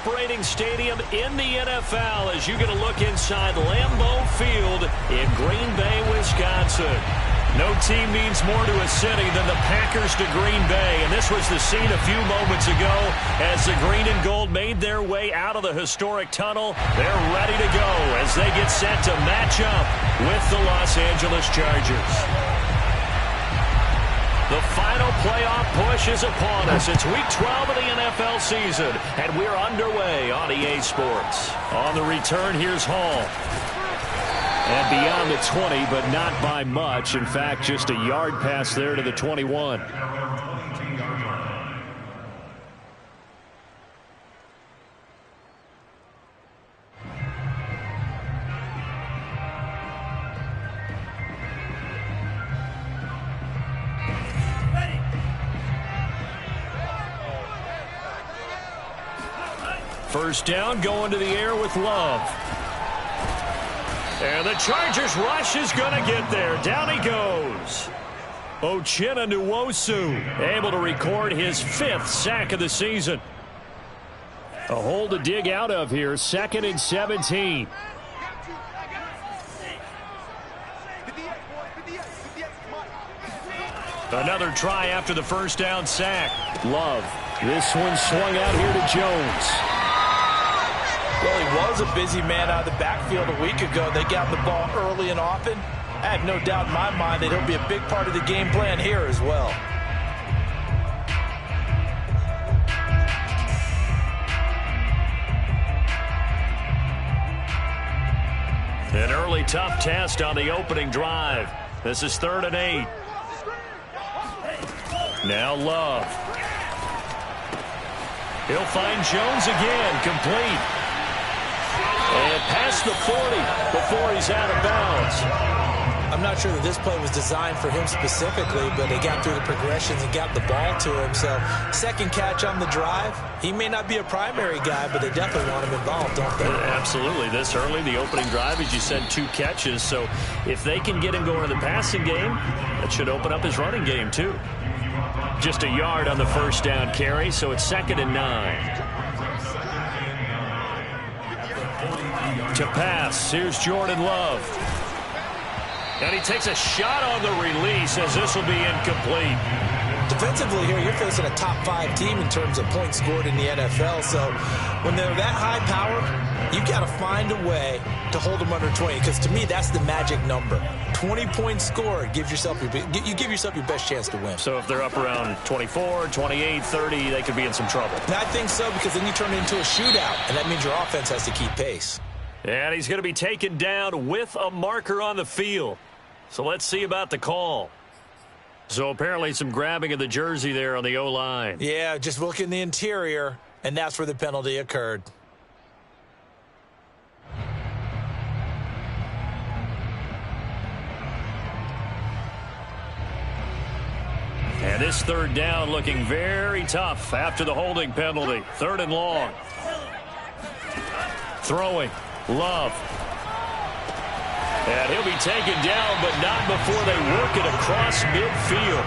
operating stadium in the NFL as you get a look inside Lambeau Field in Green Bay, Wisconsin. No team means more to a city than the Packers to Green Bay, and this was the scene a few moments ago as the green and gold made their way out of the historic tunnel. They're ready to go as they get set to match up with the Los Angeles Chargers. The final playoff push is upon us. It's Week 12 of the NFL season, and we're underway on EA Sports. On the return, here's Hall. And beyond the 20, but not by much. In fact, just a yard pass there to the 21. First down, going to the air with Love. And the Chargers rush is going to get there. Down he goes. Uchenna Nwosu able to record his 5th sack of the season. A hole to dig out of here. 2nd and 17. Another try after the first down sack. Love. This one swung out here to Jones. Well, he was a busy man out of the backfield a week ago. They got the ball early and often. I have no doubt in my mind that he'll be a big part of the game plan here as well. An early tough test on the opening drive. This is 3rd and 8. Now Love. He'll find Jones again, complete. And past the 40 before he's out of bounds. I'm not sure that this play was designed for him specifically, but they got through the progressions and got the ball to him. So, second catch on the drive. He may not be a primary guy, but they definitely want him involved, don't they? Absolutely. This early, the opening drive, as you said, 2 catches. So, if they can get him going in the passing game, that should open up his running game, too. Just a yard on the first down carry, so it's 2nd and 9. To pass, here's Jordan Love. And he takes a shot on the release as this will be incomplete. Defensively here, you're facing a top 5 team in terms of points scored in the NFL. So when they're that high power, you got to find a way to hold them under 20. Because to me, that's the magic number. 20 points scored, you give yourself your best chance to win. So if they're up around 24, 28, 30, they could be in some trouble. And I think so, because then you turn it into a shootout, and that means your offense has to keep pace. And he's going to be taken down with a marker on the field. So let's see about the call. So apparently some grabbing of the jersey there on the O-line. Yeah, just look in the interior, and that's where the penalty occurred. And this 3rd down looking very tough after the holding penalty. 3rd and long. Throwing. Love. And he'll be taken down, but not before they work it across midfield.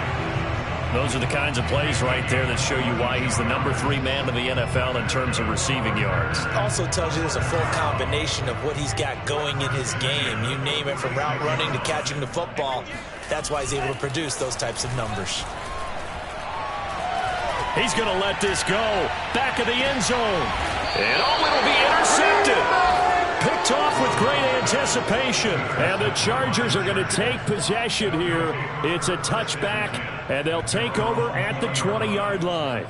Those are the kinds of plays right there that show you why he's the number 3 man in the NFL in terms of receiving yards. Also tells you there's a full combination of what he's got going in his game. You name it, from route running to catching the football. That's why he's able to produce those types of numbers. He's going to let this go. Back of the end zone. And it'll be intercepted. Picked off with great anticipation. And the Chargers are going to take possession here. It's a touchback, and they'll take over at the 20-yard line.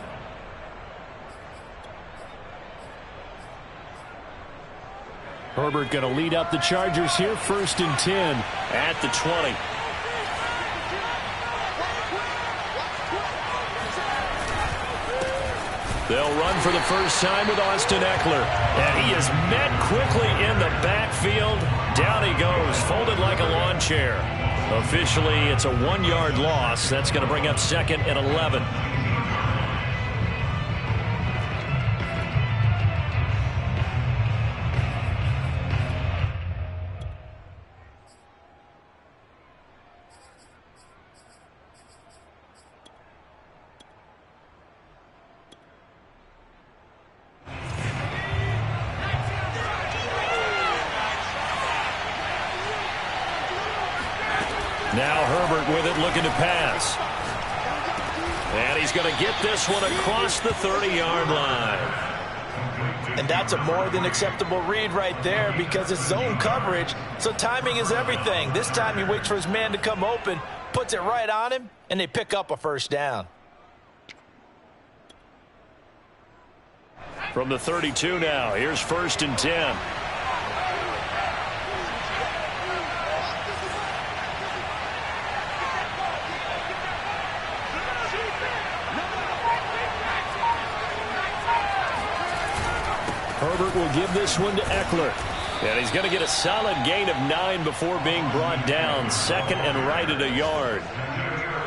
Herbert going to lead up the Chargers here. 1st and 10 at the 20. They'll run for the first time with Austin Eckler. And he is met quickly in the backfield. Down he goes, folded like a lawn chair. Officially, it's a 1-yard loss. That's going to bring up 2nd and 11. Now Herbert with it, looking to pass. And he's going to get this one across the 30-yard line. And that's a more than acceptable read right there because it's zone coverage, so timing is everything. This time he waits for his man to come open, puts it right on him, and they pick up a first down. From the 32 now, here's 1st and 10. Herbert will give this one to Eckler. And he's going to get a solid gain of 9 before being brought down. 2nd and right at a yard.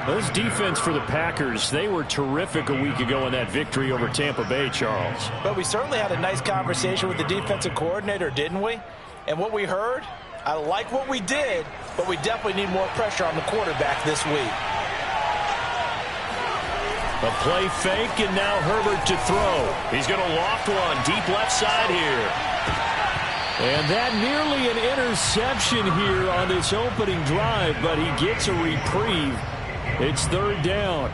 This defense for the Packers, they were terrific a week ago in that victory over Tampa Bay, Charles. But we certainly had a nice conversation with the defensive coordinator, didn't we? And what we heard, I like what we did, but we definitely need more pressure on the quarterback this week. A play fake, and now Herbert to throw. He's going to loft one deep left side here. And that nearly an interception here on this opening drive, but he gets a reprieve. It's 3rd down.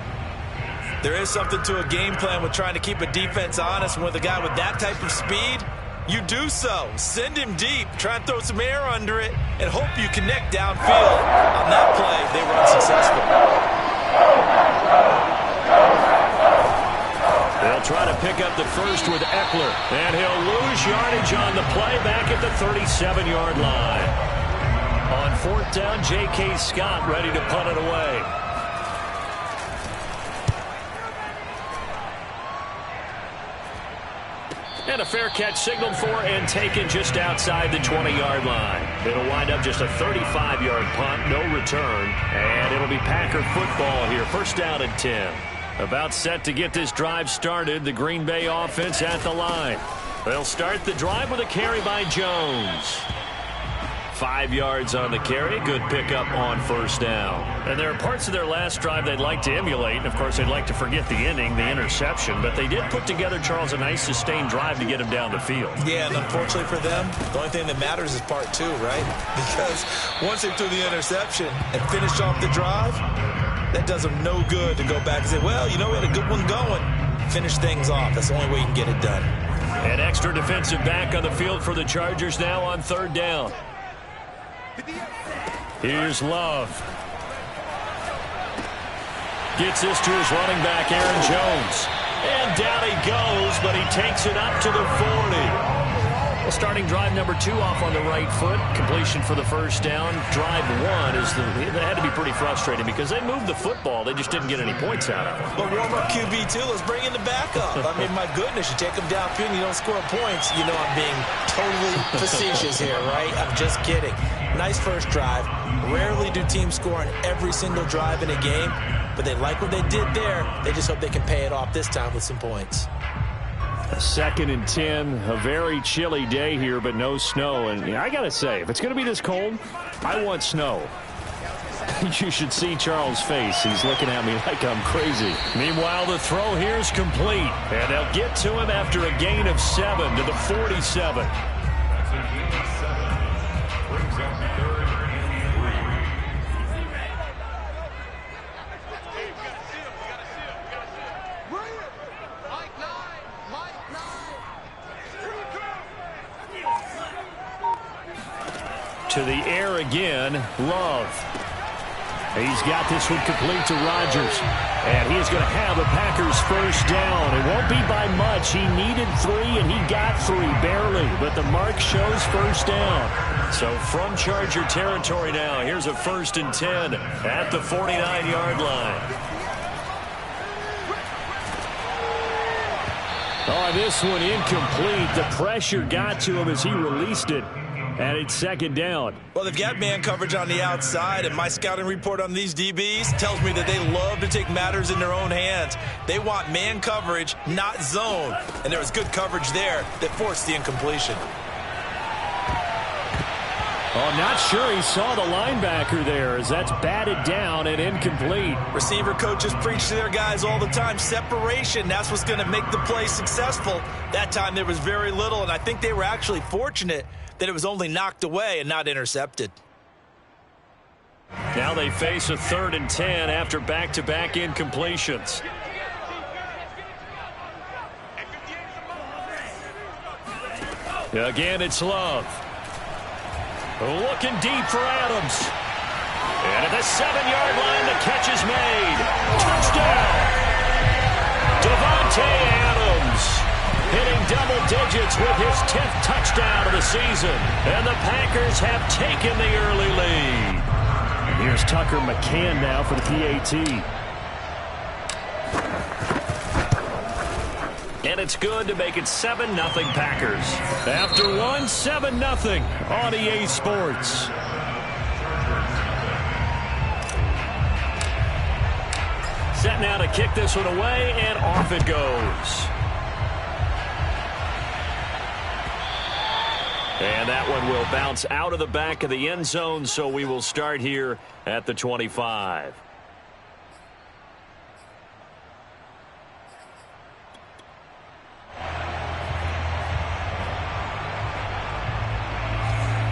There is something to a game plan with trying to keep a defense honest. With a guy with that type of speed, you do so. Send him deep, try and throw some air under it, and hope you connect downfield. On that play, they were unsuccessful. They'll try to pick up the first with Eckler, and he'll lose yardage on the play back at the 37-yard line. On 4th down, J.K. Scott ready to punt it away. And a fair catch signaled for and taken just outside the 20-yard line. It'll wind up just a 35-yard punt, no return, and it'll be Packer football here. 1st down and 10. About set to get this drive started. The Green Bay offense at the line. They'll start the drive with a carry by Jones. 5 yards on the carry. Good pickup on 1st down. And there are parts of their last drive they'd like to emulate. And, of course, they'd like to forget the ending, the interception. But they did put together, Charles, a nice sustained drive to get him down the field. Yeah, and unfortunately for them, the only thing that matters is part 2, right? Because once they threw the interception and finished off the drive, that does them no good to go back and say, well, you know, we had a good one going. Finish things off. That's the only way you can get it done. An extra defensive back on the field for the Chargers now on 3rd down. Here's Love. Gets this to his running back, Aaron Jones. And down he goes, but he takes it up to the 40. Well, starting drive number 2 off on the right foot. Completion for the 1st down. Drive 1 is that had to be pretty frustrating because they moved the football. They just didn't get any points out of it. But warm up QB2. Let's bring in the backup. I mean, my goodness, you take them downfield and you don't score points. You know I'm being totally facetious here, right? I'm just kidding. Nice first drive. Rarely do teams score on every single drive in a game, but they like what they did there. They just hope they can pay it off this time with some points. 2nd and 10, a very chilly day here, but no snow. And I got to say, if it's going to be this cold, I want snow. You should see Charles' face. He's looking at me like I'm crazy. Meanwhile, the throw here is complete. And they'll get to him after a gain of 7 to the 47. To the air again, Love. He's got this one complete to Rodgers. And he is going to have the Packers 1st down. It won't be by much. He needed 3, and he got 3, barely. But the mark shows 1st down. So from Charger territory now, here's a 1st and 10 at the 49-yard line. Oh, this one incomplete. The pressure got to him as he released it. And it's 2nd down. Well, they've got man coverage on the outside, and my scouting report on these DBs tells me that they love to take matters in their own hands. They want man coverage, not zone. And there was good coverage there that forced the incompletion. Oh, I'm not sure he saw the linebacker there as that's batted down and incomplete. Receiver coaches preach to their guys all the time. Separation, that's what's going to make the play successful. That time there was very little, and I think they were actually fortunate that it was only knocked away and not intercepted. Now they face a 3rd and 10 after back-to-back incompletions. Again, it's Love. Looking deep for Adams. And at the 7-yard line, the catch is made. Touchdown! Davante Adams hitting double digits with his 10th touchdown of the season. And the Packers have taken the early lead. And here's Tucker McCann now for the PAT. And it's good to make it 7-0 Packers. After one, 7-0 on EA Sports. Set now to kick this one away, and off it goes. And that one will bounce out of the back of the end zone, so we will start here at the 25.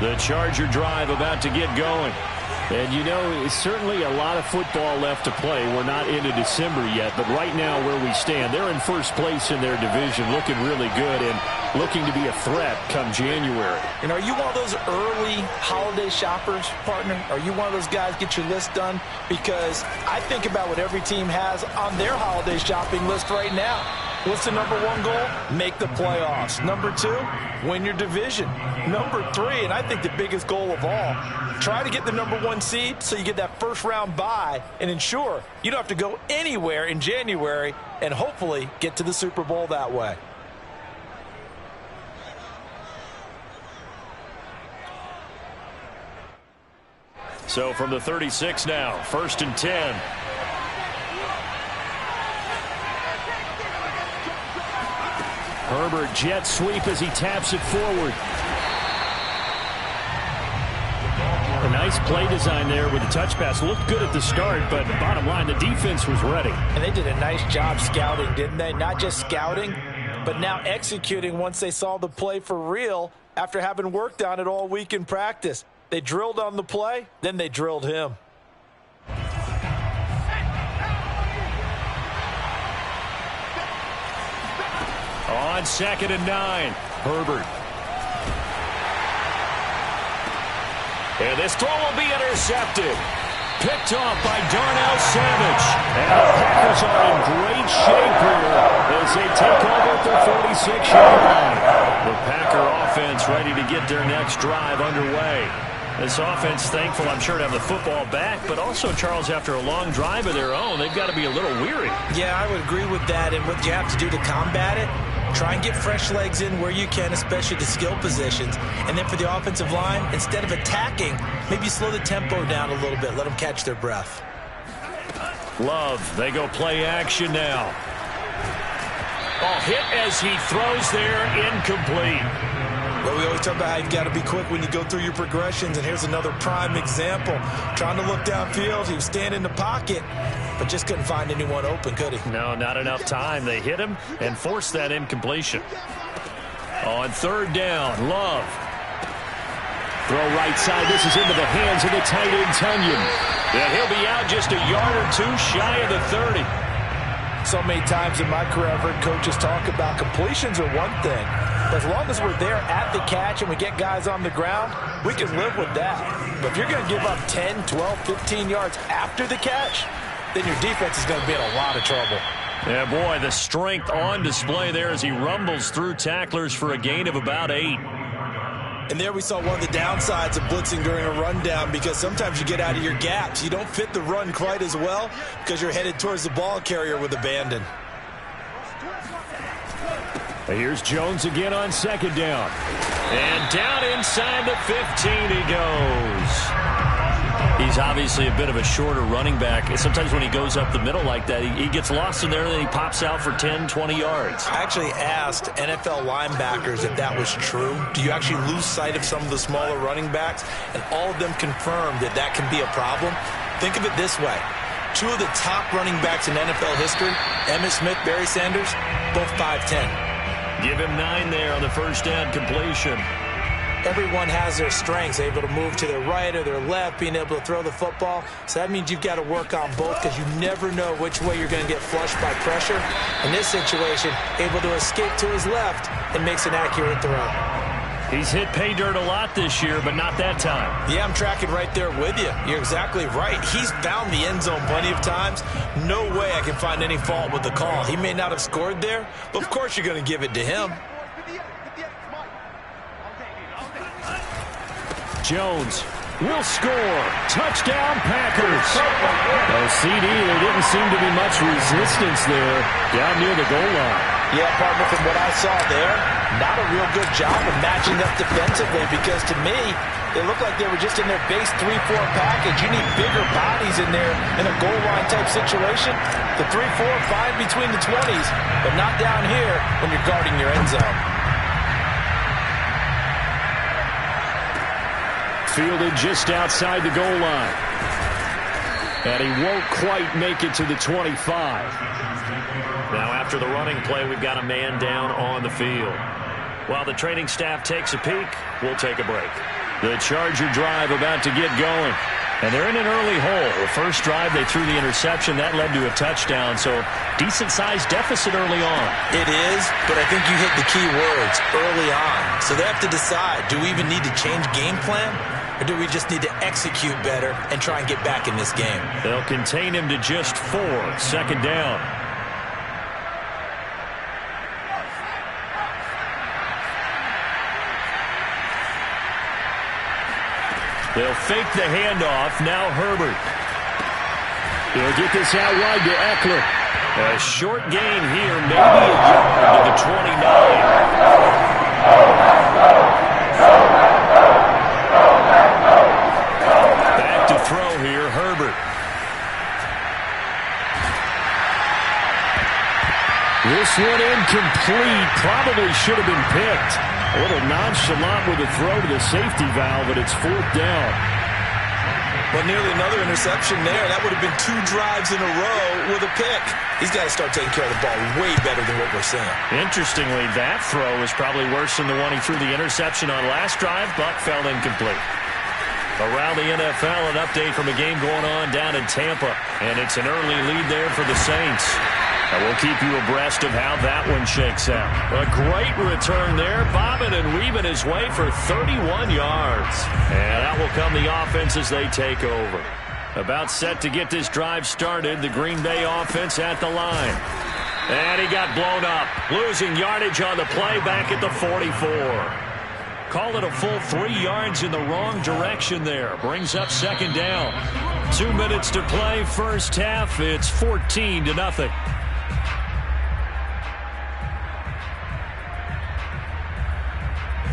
The Charger drive about to get going. And, you know, it's certainly a lot of football left to play. We're not into December yet, but right now where we stand, they're in first place in their division, looking really good and looking to be a threat come January. And are you one of those early holiday shoppers, partner? Are you one of those guys get your list done? Because I think about what every team has on their holiday shopping list right now. What's the number one goal? Make the playoffs. Number 2, win your division. Number 3, and I think the biggest goal of all, try to get the number 1 seed so you get that first round bye and ensure you don't have to go anywhere in January and hopefully get to the Super Bowl that way. So from the 36 now, 1st and 10. Herbert jet sweep as he taps it forward. A nice play design there with the touch pass. Looked good at the start, but bottom line, the defense was ready. And they did a nice job scouting, didn't they? Not just scouting, but now executing once they saw the play for real after having worked on it all week in practice. They drilled on the play, then they drilled him. On 2nd and 9, Herbert. And this throw will be intercepted. Picked off by Darnell Savage. And the Packers are in great shape here as they take over at the 46-yard line. The Packer offense ready to get their next drive underway. This offense thankful, I'm sure, to have the football back, but also, Charles, after a long drive of their own, they've got to be a little weary. Yeah, I would agree with that, and what you have to do to combat it, try and get fresh legs in where you can, especially the skill positions. And then for the offensive line, instead of attacking, maybe slow the tempo down a little bit, let them catch their breath. Love, they go play action now. Oh, hit as he throws there, incomplete. Well, we always talk about how you've got to be quick when you go through your progressions, and here's another prime example. Trying to look downfield, he was standing in the pocket, but just couldn't find anyone open, could he? No, not enough time. They hit him and forced that incompletion. On 3rd down, Love. Throw right side. This is into the hands of the tight end, Tunyon. And he'll be out just a yard or 2 shy of the 30. So many times in my career, I've heard coaches talk about completions are one thing. But as long as we're there at the catch and we get guys on the ground, we can live with that. But if you're going to give up 10, 12, 15 yards after the catch, then your defense is going to be in a lot of trouble. Yeah, boy, the strength on display there as he rumbles through tacklers for a gain of about 8. And there we saw one of the downsides of blitzing during a rundown, because sometimes you get out of your gaps. You don't fit the run quite as well because you're headed towards the ball carrier with abandon. Here's Jones again on 2nd down. And down inside the 15 he goes. He's obviously a bit of a shorter running back. Sometimes when he goes up the middle like that, he gets lost in there and then he pops out for 10, 20 yards. I actually asked NFL linebackers if that was true. Do you actually lose sight of some of the smaller running backs? And all of them confirmed that that can be a problem. Think of it this way. 2 of the top running backs in NFL history, Emmitt Smith, Barry Sanders, both 5'10". Give him 9 there on the first down completion. everyone has their strengths, able to move to their right or their left, being able to throw the football. So that means you've got to work on both because you never know which way you're going to get flushed by pressure. In this situation, able to escape to his left and makes an accurate throw. He's hit pay dirt a lot this year, but not that time. Yeah, I'm tracking right there with you. You're exactly right. He's found the end zone plenty of times. No way I can find any fault with the call. He may not have scored there, but of course you're going to give it to him. Jones will score. Touchdown, Packers. CD, there didn't seem to be much resistance there down near the goal line. Yeah, partner, from what I saw there, not a real good job of matching up defensively because to me, they looked like they were just in their base 3-4 package. You need bigger bodies in there in a goal line type situation. The 3-4 fine between the 20s, but not down here when you're guarding your end zone. Fielded just outside the goal line. And he won't quite make it to the 25. Now after the running play, we've got a man down on the field. While the training staff takes a peek, we'll take a break. The Charger drive about to get going. And they're in an early hole. The first drive, they threw the interception. That led to a touchdown, so decent-sized deficit early on. It is, but I think you hit the key words, early on. So they have to decide, do we even need to change game plan? Or do we just need to execute better and try and get back in this game? They'll contain him to just 4. Second down. They'll fake the handoff. Now Herbert. He'll get this out wide to Eckler. A short gain here, maybe a yard to the 29. Back to throw here, Herbert. This one incomplete. Probably should have been picked. A little nonchalant with a throw to the safety valve, but it's 4th down. Well, nearly another interception there. That would have been 2 drives in a row with a pick. He's got to start taking care of the ball way better than what we're seeing. Interestingly, that throw is probably worse than the one he threw the interception on last drive, but fell incomplete. Around the NFL, an update from a game going on down in Tampa, and it's an early lead there for the Saints. And we'll keep you abreast of how that one shakes out. A great return there, bobbing and weaving his way for 31 yards. And out will come the offense as they take over. About set to get this drive started, the Green Bay offense at the line. And he got blown up, losing yardage on the play back at the 44. Call it a full 3 yards in the wrong direction there. Brings up second down. 2 minutes to play, first half. It's 14-0.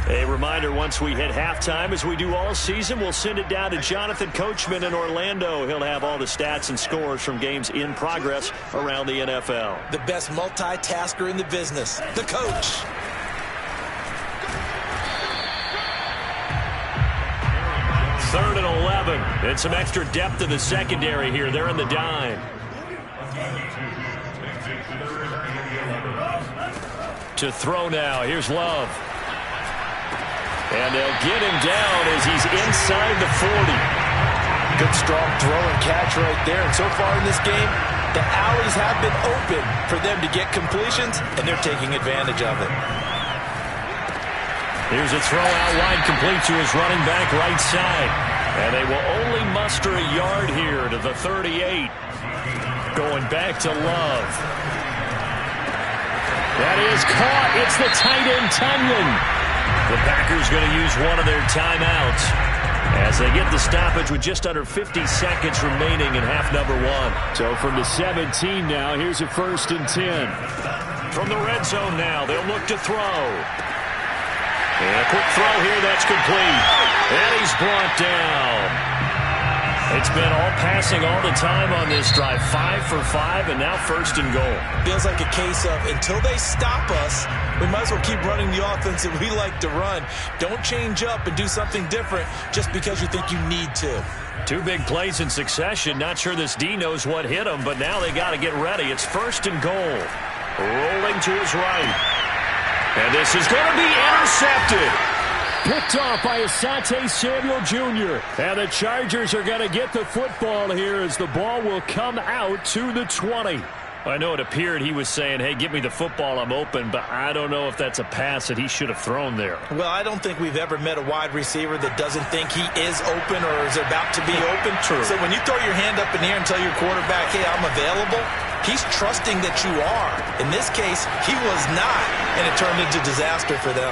A reminder, once we hit halftime, as we do all season, we'll send it down to Jonathan Coachman in Orlando. He'll have all the stats and scores from games in progress around the NFL. The best multitasker in the business, the coach. Third and 11. And some extra depth in the secondary here. They're in the dime. To throw now. Here's Love. And they'll get him down as he's inside the 40. Good strong throw and catch right there. And so far in this game, the alleys have been open for them to get completions, and they're taking advantage of it. Here's a throw out wide, complete to his running back right side. And they will only muster a yard here to the 38. Going back to Love. That is caught. It's the tight end, Tunyon. The Packers going to use one of their timeouts as they get the stoppage with just under 50 seconds remaining in half number 1. So from the 17 now, here's a 1st and 10. From the red zone now, they'll look to throw. And a quick throw here, that's complete. And he's brought down. It's been all passing all the time on this drive. 5 for 5, and now 1st and goal. Feels like a case of until they stop us, we might as well keep running the offense that we like to run. Don't change up and do something different just because you think you need to. 2 big plays in succession. Not sure this D knows what hit him, but now they got to get ready. It's 1st and goal. Rolling to his right. And this is going to be intercepted. picked off by Asante Samuel Jr. And the Chargers are going to get the football here as the ball will come out to the 20. I know it appeared he was saying, hey, give me the football, I'm open, but I don't know if that's a pass that he should have thrown there. Well, I don't think we've ever met a wide receiver that doesn't think he is open or is about to be open. True. So when you throw your hand up in the air and tell your quarterback, hey, I'm available, he's trusting that you are. In this case, he was not, and it turned into disaster for them.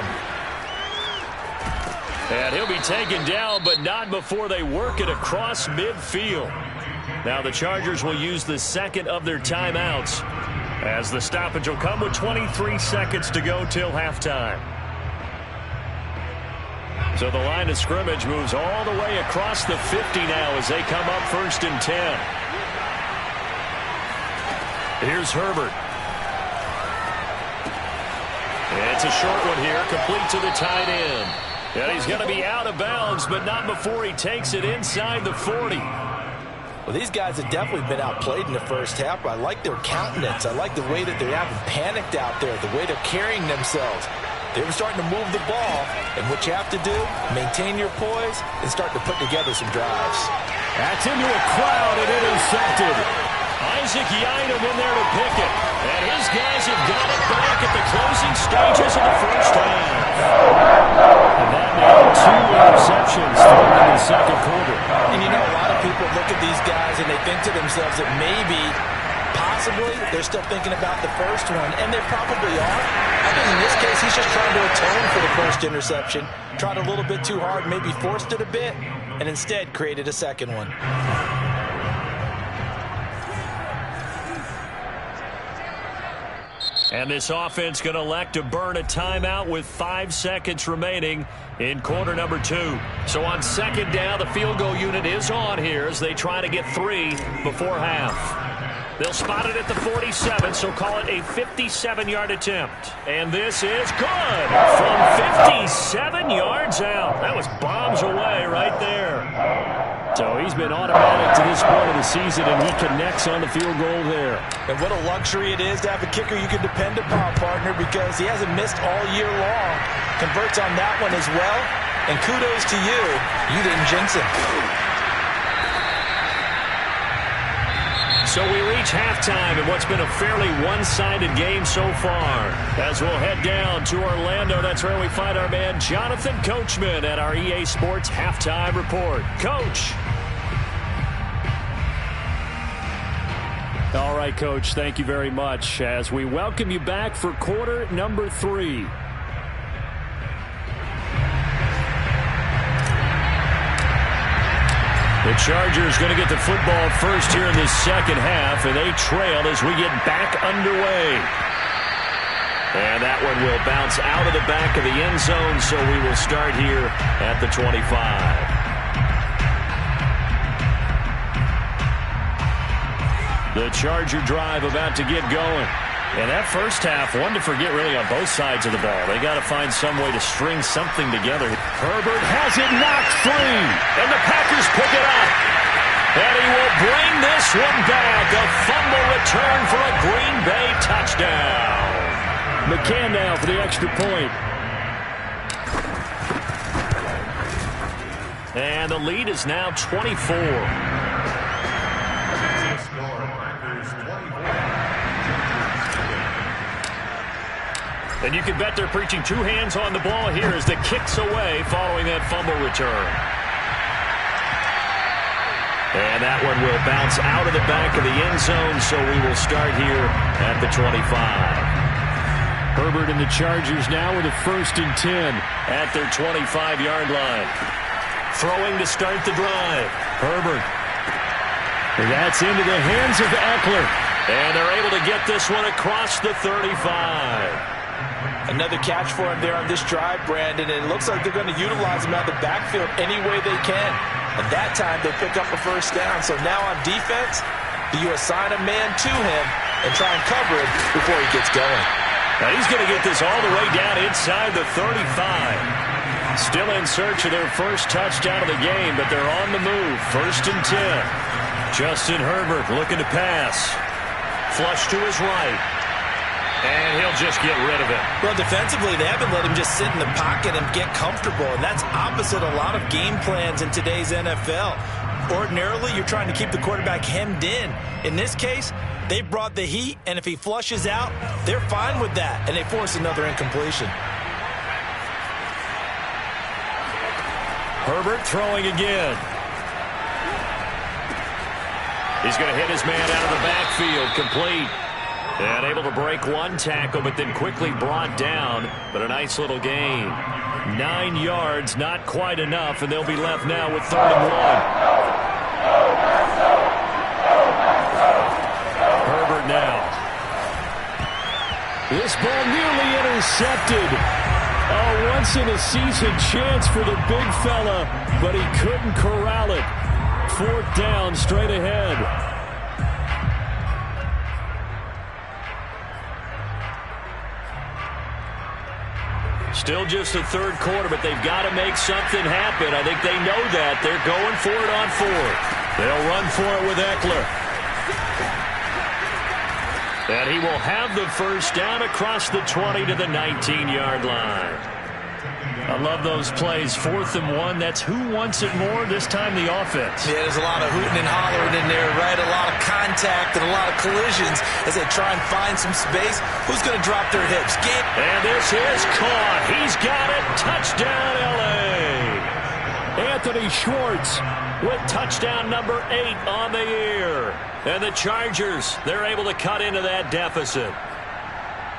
And he'll be taken down, but not before they work it across midfield. Now the Chargers will use the second of their timeouts as the stoppage will come with 23 seconds to go till halftime. So the line of scrimmage moves all the way across the 50 now as they come up 1st and 10. Here's Herbert. It's a short one here, complete to the tight end. And he's going to be out of bounds, but not before he takes it inside the 40. Well, these guys have definitely been outplayed in the first half. I like their countenance. I like the way that they haven't panicked out there, the way they're carrying themselves. They were starting to move the ball, and what you have to do, maintain your poise and start to put together some drives. That's into a crowd and intercepted. Isaac Yiadom in there to pick it. And his guys have got it back at the closing stages of the first half. And that made 2 interceptions thrown in the second quarter. And you know, a lot of people look at these guys and they think to themselves that maybe, possibly, they're still thinking about the first one. And they probably are. I think in this case, he's just trying to atone for the first interception. Tried a little bit too hard, maybe forced it a bit, and instead created a second one. And this offense going to elect to burn a timeout with 5 seconds remaining in quarter number 2. So on second down, the field goal unit is on here as they try to get 3 before half. They'll spot it at the 47, so call it a 57-yard attempt. And this is good from 57 yards out. That was bombs away right there. So he's been automatic to this point of the season, and he connects on the field goal there. And what a luxury it is to have a kicker you can depend upon, partner, because he hasn't missed all year long. Converts on that one as well. And kudos to you. You didn't jinx him. So we reach halftime in what's been a fairly one-sided game so far. As we'll head down to Orlando, that's where we find our man Jonathan Coachman at our EA Sports Halftime Report. Coach. All right, Coach, thank you very much as we welcome you back for quarter number 3. The Chargers going to get the football first here in this second half, and they trail as we get back underway. And that one will bounce out of the back of the end zone, so we will start here at the 25. The Charger drive about to get going. And that first half, one to forget really on both sides of the ball. They got to find some way to string something together. Herbert has it knocked free, and the Packers pick it up. And he will bring this one back. A fumble return for a Green Bay touchdown. McCann now for the extra point. And the lead is now 24. And you can bet they're preaching 2 hands on the ball here as the kick's away following that fumble return. And that one will bounce out of the back of the end zone, so we will start here at the 25. Herbert and the Chargers now with a 1st and 10 at their 25-yard line. Throwing to start the drive. Herbert. And that's into the hands of Eckler. And they're able to get this one across the 35. Another catch for him there on this drive, Brandon, and it looks like they're going to utilize him out of the backfield any way they can. At that time, they pick up a first down. So now on defense, do you assign a man to him and try and cover him before he gets going? Now he's going to get this all the way down inside the 35. Still in search of their first touchdown of the game, but they're on the move. 1st and 10. Justin Herbert looking to pass. Flush to his right. And he'll just get rid of it. Well, defensively, they haven't let him just sit in the pocket and get comfortable, and that's opposite a lot of game plans in today's NFL. Ordinarily, you're trying to keep the quarterback hemmed in. In this case, they brought the heat, and if he flushes out, they're fine with that, and they force another incompletion. Herbert throwing again. He's going to hit his man out of the backfield, complete. And able to break one tackle, but then quickly brought down. But a nice little gain. 9 yards, not quite enough, and they'll be left now with 3rd and 1. Herbert now. This ball nearly intercepted. A once-in-a-season chance for the big fella, but he couldn't corral it. 4th down, straight ahead. Still just the 3rd quarter, but they've got to make something happen. I think they know that. They're going for it on 4th. They'll run for it with Eckler. And he will have the 1st down across the 20 to the 19-yard line. I love those plays. 4th and 1. That's who wants it more, this time the offense. Yeah, there's a lot of hooting and hollering in there, right? A lot of contact and a lot of collisions as they try and find some space. Who's going to drop their hips? And this is caught. He's got it. Touchdown, L.A. Anthony Schwartz with touchdown number 8 on the year. And the Chargers, they're able to cut into that deficit.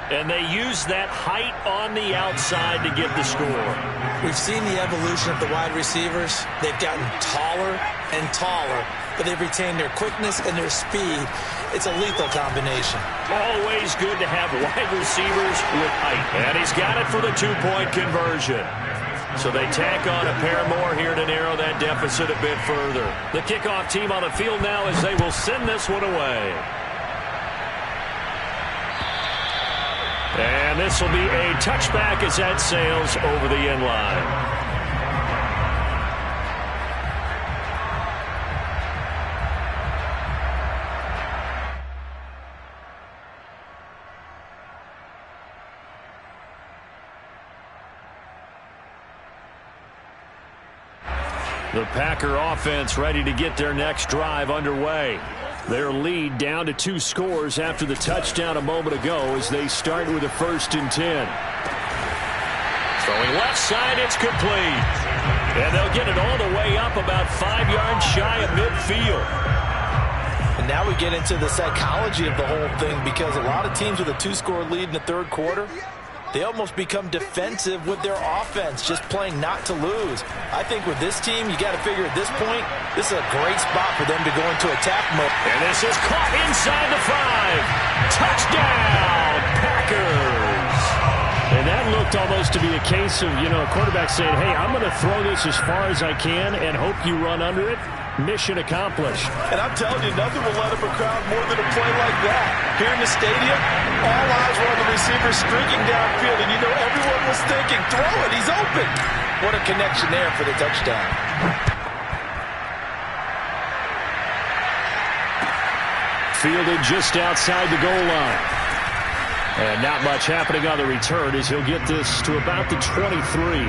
And they use that height on the outside to get the score. We've seen the evolution of the wide receivers. They've gotten taller and taller, but they've retained their quickness and their speed. It's a lethal combination. Always good to have wide receivers with height. And he's got it for the 2-point conversion. So they tack on a pair more here to narrow that deficit a bit further. The kickoff team on the field now as they will send this one away. And this will be a touchback as that sails over the end line. The Packer offense ready to get their next drive underway. Their lead down to 2 scores after the touchdown a moment ago as they start with a 1st and 10. Throwing left side, it's complete. And they'll get it all the way up about 5 yards shy of midfield. And now we get into the psychology of the whole thing, because a lot of teams with a 2-score lead in the 3rd quarter, they almost become defensive with their offense, just playing not to lose. I think with this team, you got to figure at this point, this is a great spot for them to go into attack mode. And this is caught inside the 5. Touchdown, Packers. And that looked almost to be a case of, a quarterback saying, hey, I'm going to throw this as far as I can and hope you run under it. Mission accomplished. And I'm telling you, nothing will let up a crowd more than a play like that. Here in the stadium, all eyes were on the receiver streaking downfield, and everyone was thinking, throw it, he's open. What a connection there for the touchdown. Fielded just outside the goal line. And not much happening on the return as he'll get this to about the 23.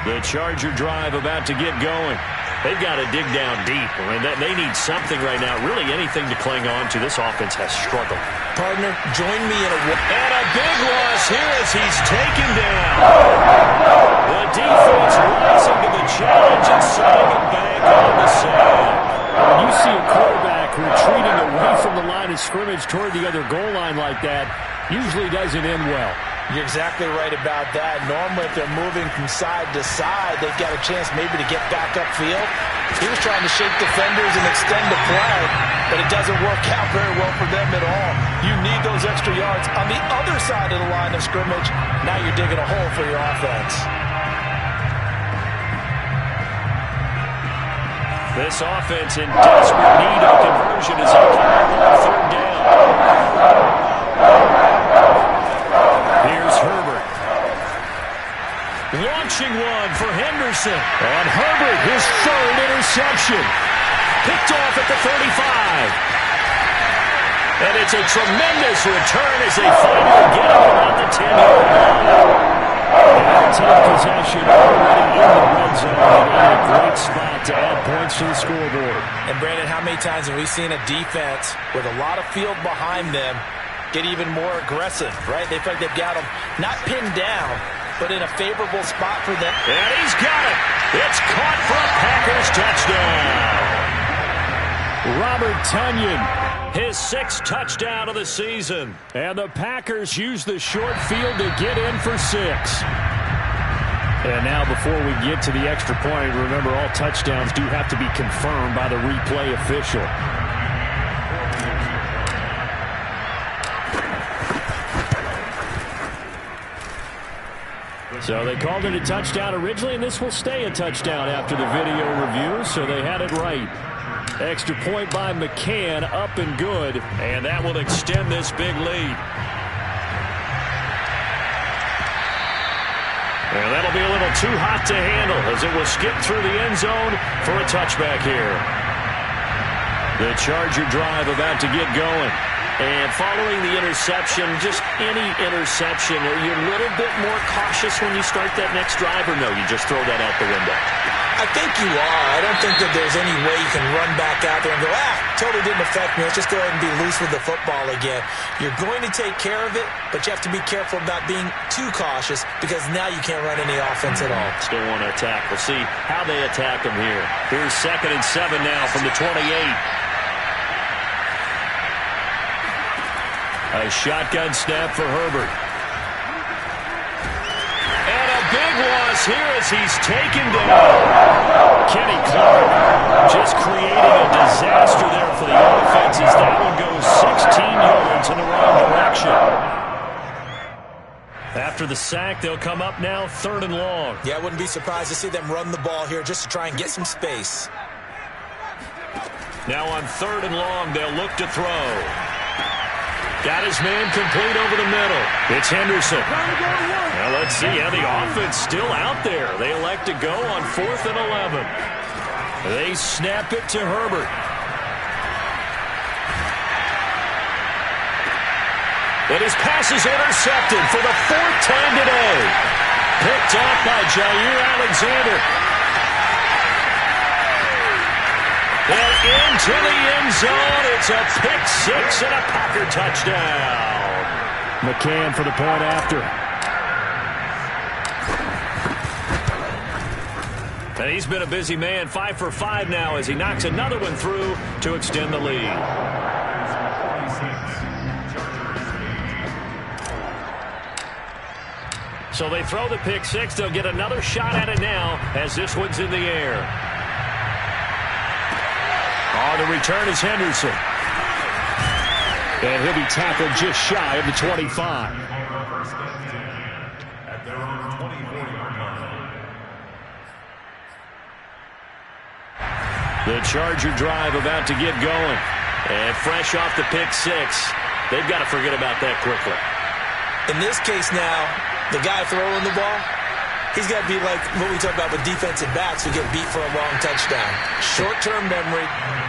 The Charger drive about to get going. They've got to dig down deep. I mean, they need something right now, really anything to cling on to. This offense has struggled. Partner, join me in a... And a big loss here as he's taken down. The defense rising to the challenge and setting it back on the side. When you see a quarterback retreating away from the line of scrimmage toward the other goal line like that, usually doesn't end well. You're exactly right about that. Normally, if they're moving from side to side, they've got a chance maybe to get back upfield. He was trying to shake defenders and extend the play, but it doesn't work out very well for them at all. You need those extra yards on the other side of the line of scrimmage. Now you're digging a hole for your offense. This offense in desperate need of conversion as they come on 3rd down. Here's Herbert. Launching one for Henderson. On Herbert, his third interception. Picked off at the 35. And it's a tremendous return as they finally get him about the 10-yard line. And take possession already in the red zone and in a great spot to add points to the scoreboard. And Brandon, how many times have we seen a defense with a lot of field behind them get even more aggressive, right? They feel like they've got them not pinned down, but in a favorable spot for them. And he's got it. It's caught for a Packers touchdown. Robert Tonyan, his 6th touchdown of the season. And the Packers use the short field to get in for 6. And now before we get to the extra point, remember all touchdowns do have to be confirmed by the replay official. So they called it a touchdown originally, and this will stay a touchdown after the video review, so they had it right. Extra point by McCann, up and good, and that will extend this big lead. And that'll be a little too hot to handle as it will skip through the end zone for a touchback here. The Charger drive about to get going. And following the interception, just any interception, are you a little bit more cautious when you start that next drive, or no, you just throw that out the window? I think you are. I don't think that there's any way you can run back out there and go, totally didn't affect me. Let's just go ahead and be loose with the football again. You're going to take care of it, but you have to be careful about being too cautious because now you can't run any offense at all. Still want to attack. We'll see how they attack them here. Here's 2nd and 7 now from the 28. A shotgun snap for Herbert. And a big loss here as he's taken down. Kenny Clark just creating a disaster there for the offense as that one goes 16 yards in the wrong direction. After the sack, they'll come up now 3rd and long. Yeah, I wouldn't be surprised to see them run the ball here just to try and get some space. Now on 3rd and long, they'll look to throw. Got his man complete over the middle. It's Henderson. Now let's see. Yeah, the offense still out there. They elect to go on 4th and 11. They snap it to Herbert. And his pass is intercepted for the 4th time today. Picked off by Jair Alexander. And into the end zone, it's a pick-6 and a Packer touchdown. McCann for the point after. And he's been a busy man, 5 for 5 now as he knocks another one through to extend the lead. So they throw the pick-6. They'll get another shot at it now as this one's in the air. On the return is Henderson. And he'll be tackled just shy of the 25. The Charger drive about to get going. And fresh off the pick-6, they've got to forget about that quickly. In this case now, the guy throwing the ball, he's got to be like what we talk about with defensive backs who get beat for a long touchdown. Short-term memory,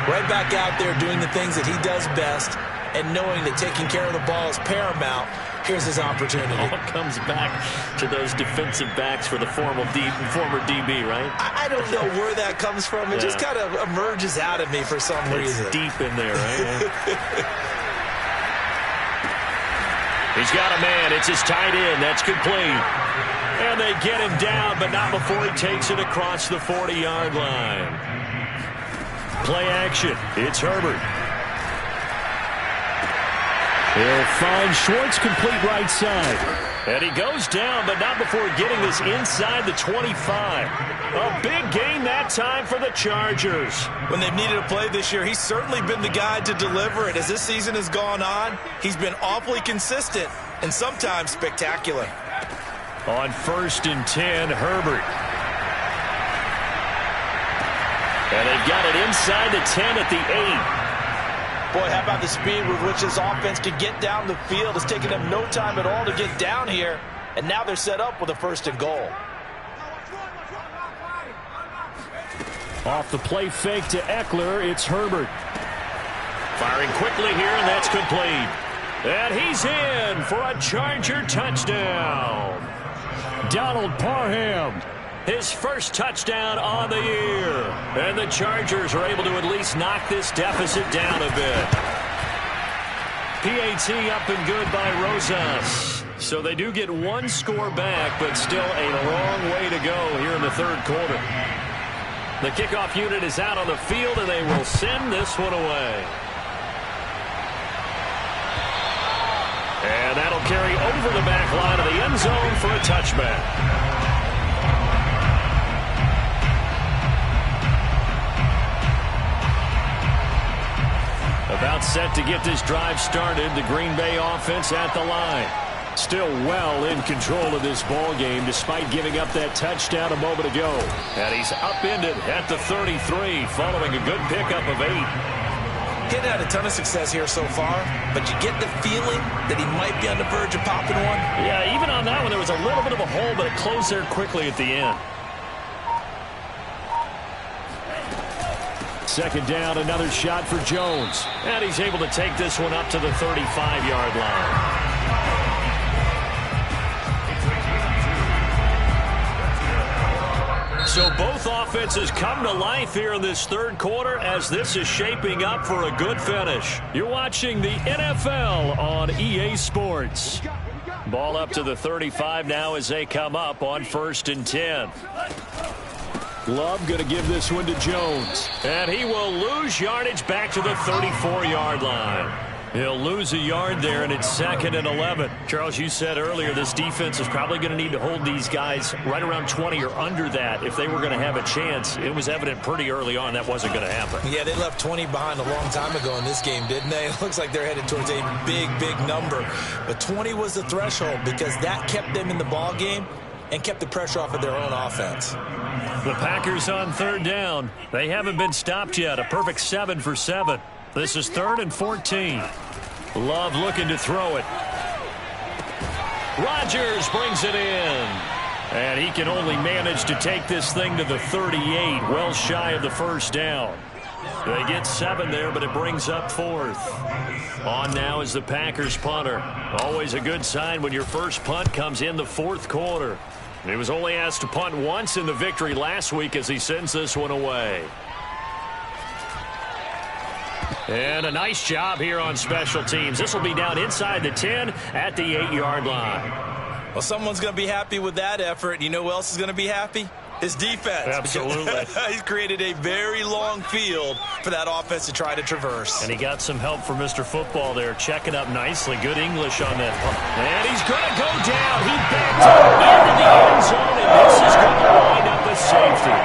right back out there doing the things that he does best, and knowing that taking care of the ball is paramount. Here's his opportunity. All comes back to those defensive backs for the former DB, right? I don't know where that comes from. It just kind of emerges out of me for some reason. Deep in there, right? He's got a man. It's his tight end. That's complete. And they get him down, but not before he takes it across the 40-yard line. Play action. It's Herbert. He'll find Schwartz complete right side. And he goes down, but not before getting this inside the 25. A big gain that time for the Chargers. When they've needed a play this year, he's certainly been the guy to deliver it. As this season has gone on, he's been awfully consistent and sometimes spectacular. On 1st and 10, Herbert. And they've got it inside the 10 at the 8. Boy, how about the speed with which this offense can get down the field? It's taken them no time at all to get down here, and now they're set up with a 1st and goal. Off the play fake to Eckler, it's Herbert. Firing quickly here, and that's complete. And he's in for a Charger touchdown. Donald Parham, his first touchdown on the year. And the Chargers are able to at least knock this deficit down a bit. PAT up and good by Rosas. So they do get one score back, but still a long way to go here in the third quarter. The kickoff unit is out on the field, and they will send this one away. And that'll carry over the back line of the end zone for a touchback. About set to get this drive started, the Green Bay offense at the line. Still well in control of this ball game despite giving up that touchdown a moment ago. And he's upended at the 33 following a good pickup of 8. He's had a ton of success here so far, but you get the feeling that he might be on the verge of popping one. Yeah, even on that one, there was a little bit of a hole, but it closed there quickly at the end. Second down, another shot for Jones. And he's able to take this one up to the 35-yard line. So both offenses come to life here in this third quarter as this is shaping up for a good finish. You're watching the NFL on EA Sports. Ball up to the 35 now as they come up on 1st and 10. Love going to give this one to Jones. And he will lose yardage back to the 34-yard line. He'll lose a yard there, and it's 2nd and 11. Charles, you said earlier this defense is probably going to need to hold these guys right around 20 or under that if they were going to have a chance. It was evident pretty early on that wasn't going to happen. Yeah, they left 20 behind a long time ago in this game, didn't they? It looks like they're headed towards a big, big number. But 20 was the threshold because that kept them in the ball game and kept the pressure off of their own offense. The Packers on 3rd down. They haven't been stopped yet. A perfect 7 for 7. This is 3rd and 14. Love looking to throw it. Rodgers brings it in. And he can only manage to take this thing to the 38, well shy of the first down. They get 7 there, but it brings up 4th. On now is the Packers punter. Always a good sign when your first punt comes in the 4th quarter. He was only asked to punt once in the victory last week as he sends this one away. And a nice job here on special teams. This will be down inside the 10 at the 8-yard line. Well, someone's going to be happy with that effort. You know who else is going to be happy? His defense. Absolutely. He's created a very long field for that offense to try to traverse. And he got some help from Mr. Football there, checking up nicely. Good English on that. And he's going to go down. He backed up into the end zone, and this is going to wind up a safety.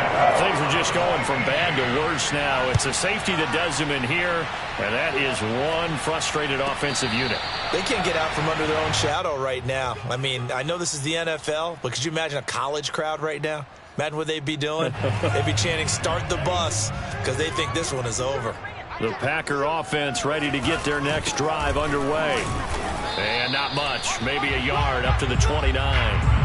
Things are just going from bad to worse now. It's a safety that does him in here, and that is one frustrated offensive unit. They can't get out from under their own shadow right now. I mean, I know this is the NFL, but could you imagine a college crowd right now? Imagine what they'd be doing. They'd be chanting, "Start the bus," because they think this one is over. The Packer offense ready to get their next drive underway. And not much. Maybe a yard up to the 29.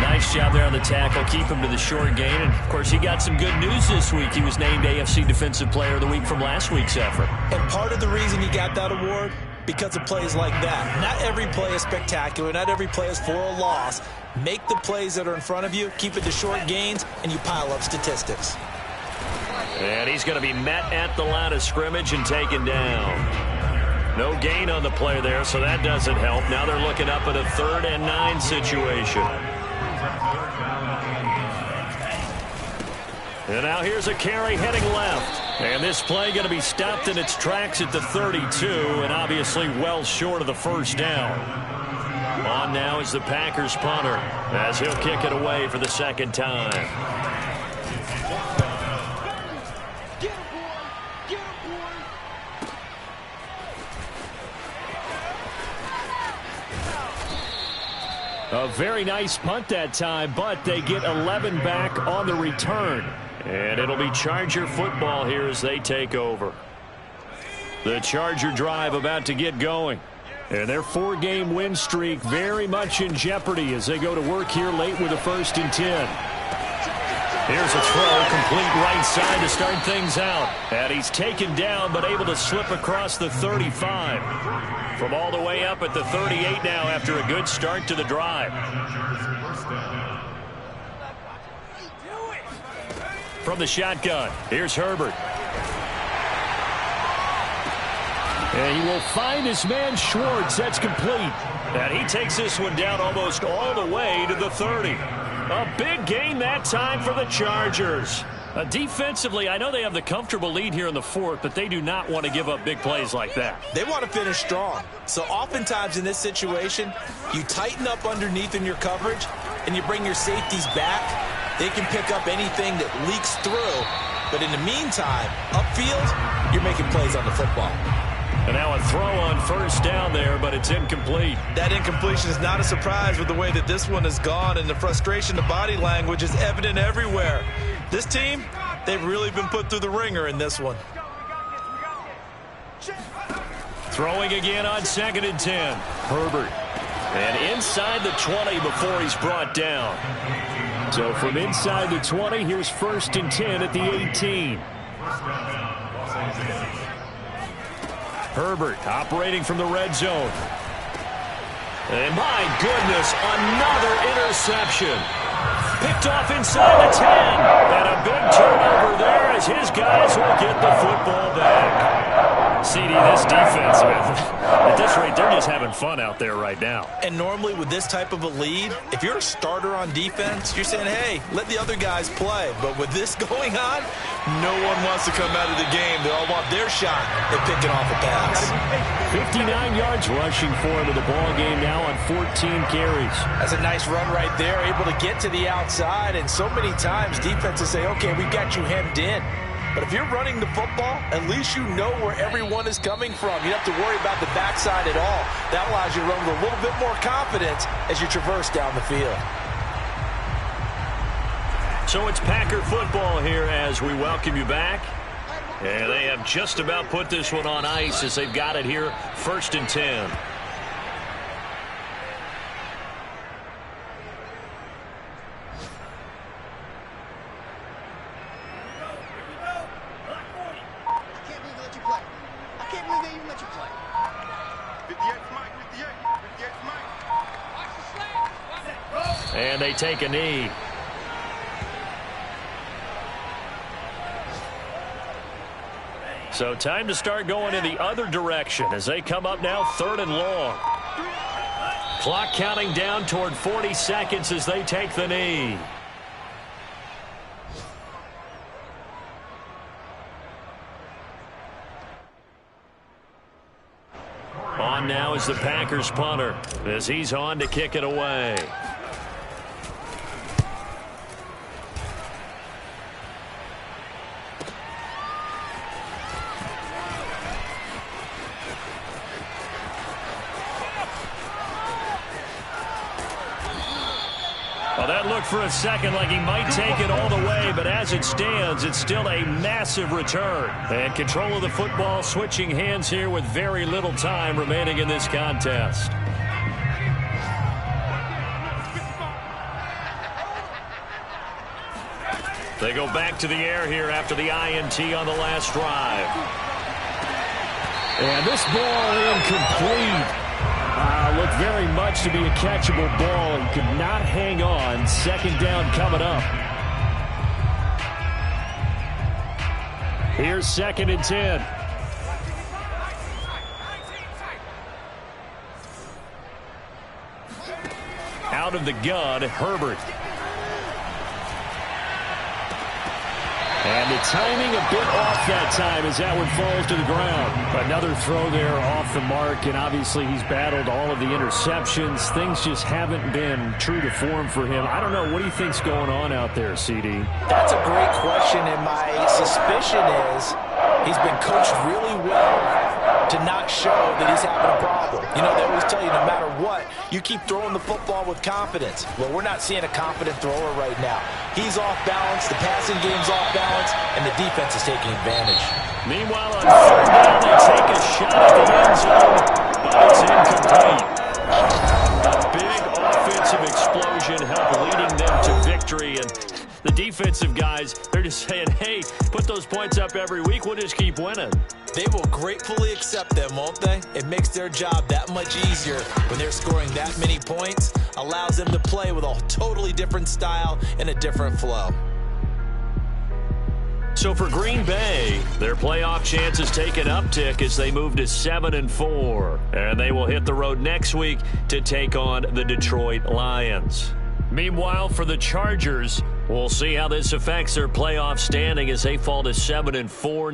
Nice job there on the tackle. Keep him to the short gain. And, of course, he got some good news this week. He was named AFC Defensive Player of the Week from last week's effort. And part of the reason he got that award, because of plays like that. Not every play is spectacular. Not every play is for a loss. Make the plays that are in front of you, keep it to short gains, and you pile up statistics. And he's going to be met at the line of scrimmage and taken down. No gain on the play there, so that doesn't help. Now they're looking up at a 3rd and 9 situation. And now here's a carry heading left. And this play going to be stopped in its tracks at the 32, and obviously well short of the first down. On now is the Packers punter as he'll kick it away for the 2nd time. A very nice punt that time, but they get 11 back on the return. And it'll be Charger football here as they take over. The Charger drive about to get going. And their 4-game win streak very much in jeopardy as they go to work here late with a 1st and 10. Here's a throw, complete right side to start things out. And he's taken down, but able to slip across the 35. From all the way up at the 38 now after a good start to the drive. From the shotgun, here's Herbert. And he will find his man Schwartz. That's complete. And he takes this one down almost all the way to the 30. A big gain that time for the Chargers. Defensively, I know they have the comfortable lead here in the fourth, but they do not want to give up big plays like that. They want to finish strong. So oftentimes in this situation, you tighten up underneath in your coverage, and you bring your safeties back. They can pick up anything that leaks through. But in the meantime, upfield, you're making plays on the football. And now a throw on first down there, but it's incomplete. That incompletion is not a surprise with the way that this one has gone, and the frustration, the body language is evident everywhere. This team, they've really been put through the ringer in this one. Throwing again on 2nd and 10. Herbert. And inside the 20 before he's brought down. So from inside the 20, here's 1st and 10 at the 18. Herbert operating from the red zone. And my goodness, another interception. Picked off inside the 10. And a big turnover there as his guys will get the football back. CD, this defense, at this rate, they're just having fun out there right now. And normally with this type of a lead, if you're a starter on defense, you're saying, hey, let the other guys play. But with this going on, no one wants to come out of the game. They all want their shot at picking off a pass. 59 yards rushing for him in the ball game now on 14 carries. That's a nice run right there, able to get to the outside. And so many times defenses say, okay, we've got you hemmed in. But if you're running the football, at least you know where everyone is coming from. You don't have to worry about the backside at all. That allows you to run with a little bit more confidence as you traverse down the field. So it's Packer football here as we welcome you back. And they have just about put this one on ice as they've got it here, 1st and 10. And they take a knee. So time to start going in the other direction as they come up now 3rd and long. Clock counting down toward 40 seconds as they take the knee. On now is the Packers punter as he's on to kick it away. Well, that looked for a second like he might take it all the way, but as it stands, it's still a massive return. And control of the football switching hands here with very little time remaining in this contest. They go back to the air here after the INT on the last drive. And this ball incomplete. Looked very much to be a catchable ball and could not hang on. 2nd down coming up. Here's 2nd and 10. Out of the gun, Herbert. And the timing a bit off that time as that one falls to the ground. Another throw there off the mark, and obviously he's battled all of the interceptions. Things just haven't been true to form for him. I don't know. What do you think's going on out there, CD? That's a great question, and my suspicion is he's been coached really well to not show that he's having a problem. You know, they always tell you no matter what, you keep throwing the football with confidence. Well, we're not seeing a confident thrower right now. He's off balance, the passing game's off balance, and the defense is taking advantage. Meanwhile, on 3rd down, they take a shot at the end zone, but it's incomplete. A big offensive explosion helped leading them to victory, and The defensive guys, they're just saying, hey, put those points up every week. We'll just keep winning. They will gratefully accept them, won't they? It makes their job that much easier when they're scoring that many points. Allows them to play with a totally different style and a different flow. So for Green Bay, their playoff chances take an uptick as they move to 7-4. And they will hit the road next week to take on the Detroit Lions. Meanwhile, for the Chargers, we'll see how this affects their playoff standing as they fall to 7-4 now.